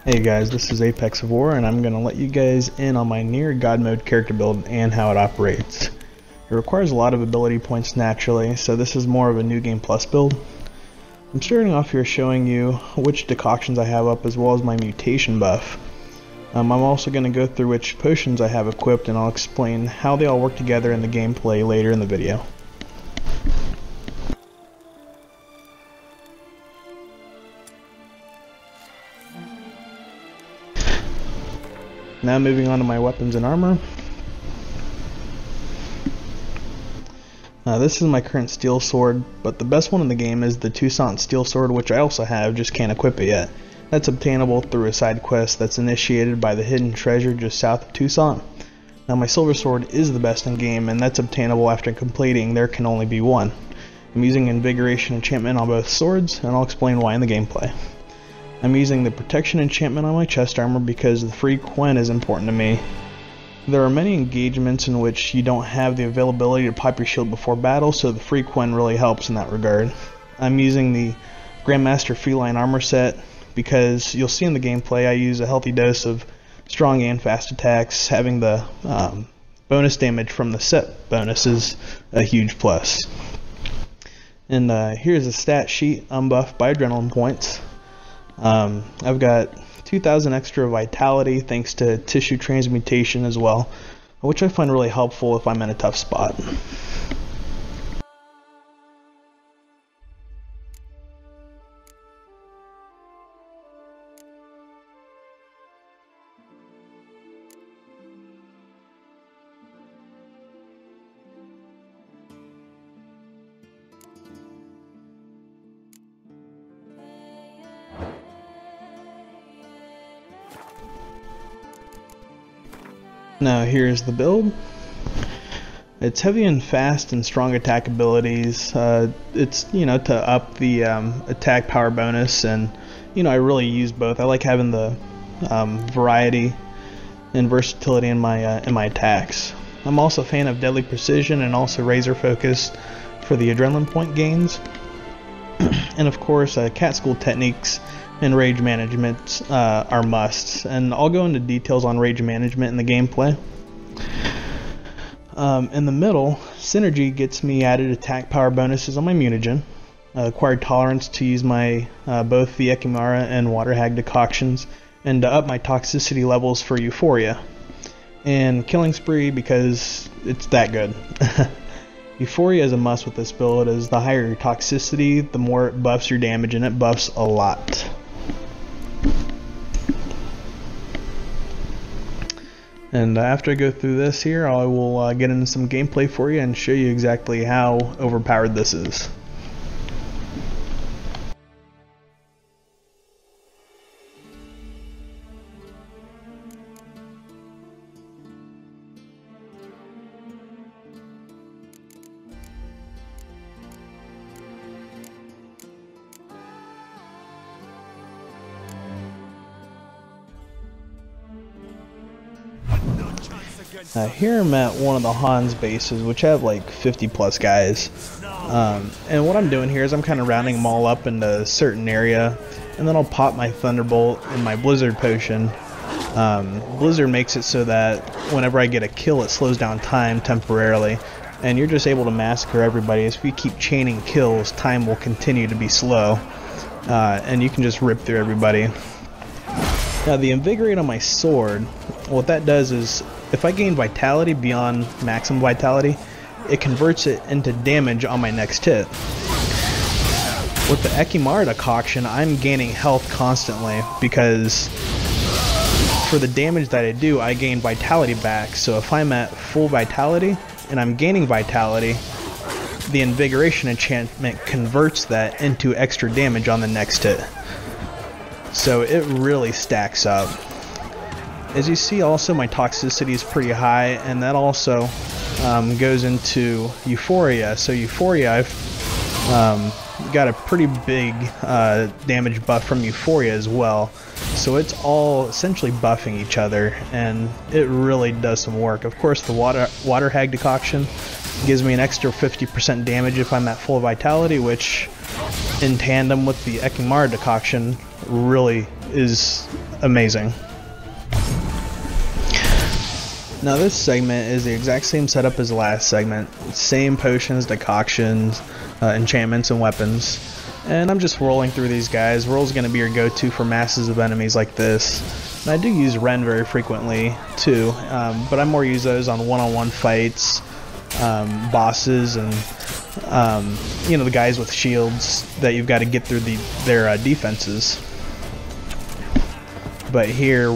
Hey guys, this is Apex of War, and I'm going to let you guys in on my near God mode character build and how it operates. It requires a lot of ability points naturally, so this is more of a new game plus build. I'm starting off here showing you which decoctions I have up as well as my mutation buff. I'm also going to go through which potions I have equipped, and I'll explain how they all work together in the gameplay later in the video. Now moving on to my weapons and armor. This is my current steel sword, but the best one in the game is the Toussaint steel sword, which I also have, just can't equip it yet. That's obtainable through a side quest that's initiated by the hidden treasure just south of Toussaint. Now my silver sword is the best in game, and that's obtainable after completing There Can Only Be One. I'm using invigoration enchantment on both swords, and I'll explain why in the gameplay. I'm using the protection enchantment on my chest armor because the free Quen is important to me. There are many engagements in which you don't have the availability to pop your shield before battle, so the free Quen really helps in that regard. I'm using the Grandmaster Feline armor set because you'll see in the gameplay I use a healthy dose of strong and fast attacks. Having the bonus damage from the set bonus is a huge plus. And here's a stat sheet unbuffed by adrenaline points. I've got 2,000 extra vitality thanks to tissue transmutation as well, which I find really helpful if I'm in a tough spot. Now here's the build. It's heavy and fast and strong attack abilities. It's, to up the attack power bonus, and I really use both. I like having the variety and versatility in my attacks. I'm also a fan of deadly precision and also razor focus for the adrenaline point gains. And of course, cat school techniques and rage management are musts, and I'll go into details on rage management in the gameplay. In the middle, synergy gets me added attack power bonuses on my mutagen, acquired tolerance to use my both the Ekimara and water hag decoctions, and to up my toxicity levels for euphoria, and killing spree because it's that good. Euphoria is a must with this build, as the higher your toxicity, the more it buffs your damage, and it buffs a lot. And after I go through this here, I will get into some gameplay for you and show you exactly how overpowered this is. Here I'm at one of the Han's bases, which have like 50 plus guys, and what I'm doing here is I'm kind of rounding them all up into a certain area, and then I'll pop my Thunderbolt and my Blizzard potion. Blizzard makes it so that whenever I get a kill, it slows down time temporarily, and you're just able to massacre everybody. As we keep chaining kills, time will continue to be slow, and you can just rip through everybody. Now the Invigorate on my sword, what that does is, if I gain vitality beyond maximum vitality, it converts it into damage on my next hit. With the Ekimara decoction, I'm gaining health constantly because for the damage that I do, I gain vitality back. So if I'm at full vitality and I'm gaining vitality, the invigoration enchantment converts that into extra damage on the next hit. So it really stacks up. As you see, also my toxicity is pretty high, and that also goes into Euphoria. So Euphoria, I've got a pretty big damage buff from Euphoria as well. So it's all essentially buffing each other, and it really does some work. Of course, the water hag decoction gives me an extra 50% damage if I'm at full vitality, which in tandem with the Ekimara decoction really is amazing. Now this segment is the exact same setup as the last segment. Same potions, decoctions, enchantments, and weapons. And I'm just rolling through these guys. Roll's going to be your go-to for masses of enemies like this. And I do use Ren very frequently too, but I more use those on one-on-one fights, bosses, and you know, the guys with shields that you've got to get through their defenses. But here,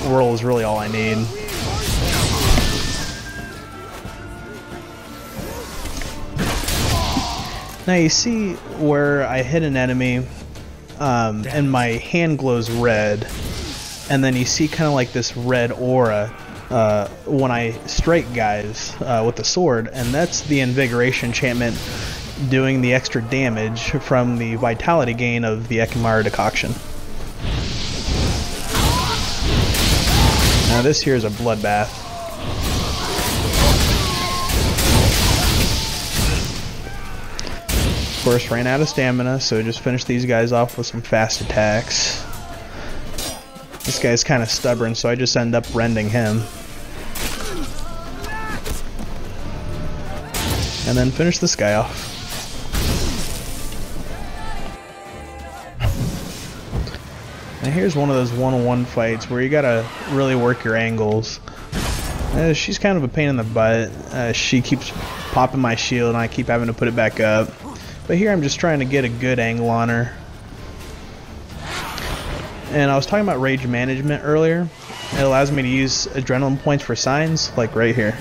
roll is really all I need. Now you see where I hit an enemy and my hand glows red, and then you see kind of like this red aura when I strike guys with the sword, and that's the invigoration enchantment doing the extra damage from the vitality gain of the Ekimara decoction. Now this here is a bloodbath. Of course, ran out of stamina, so just finished these guys off with some fast attacks. This guy's kind of stubborn, so I just end up rending him. And then finish this guy off. Now here's one of those one-on-one fights where you gotta really work your angles. She's kind of a pain in the butt. She keeps popping my shield and I keep having to put it back up. But here I'm just trying to get a good angle on her. And I was talking about rage management earlier. It allows me to use adrenaline points for signs, like right here.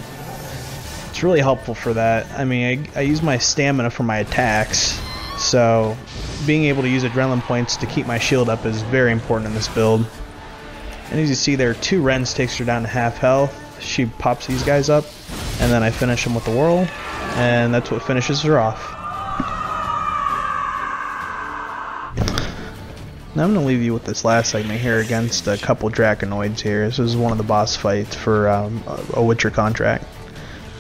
It's really helpful for that. I mean, I use my stamina for my attacks, so being able to use adrenaline points to keep my shield up is very important in this build. And as you see there, 2 Rens takes her down to half health. She pops these guys up, and then I finish them with the whirl, and that's what finishes her off. Now I'm going to leave you with this last segment here against a couple Draconoids here. This is one of the boss fights for a Witcher contract.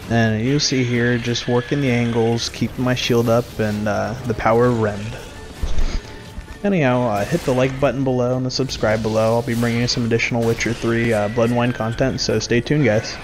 And you'll see here, just working the angles, keeping my shield up, and the power of Rend. Anyhow, hit the like button below and the subscribe below. I'll be bringing you some additional Witcher 3 Blood and Wine content, so stay tuned, guys.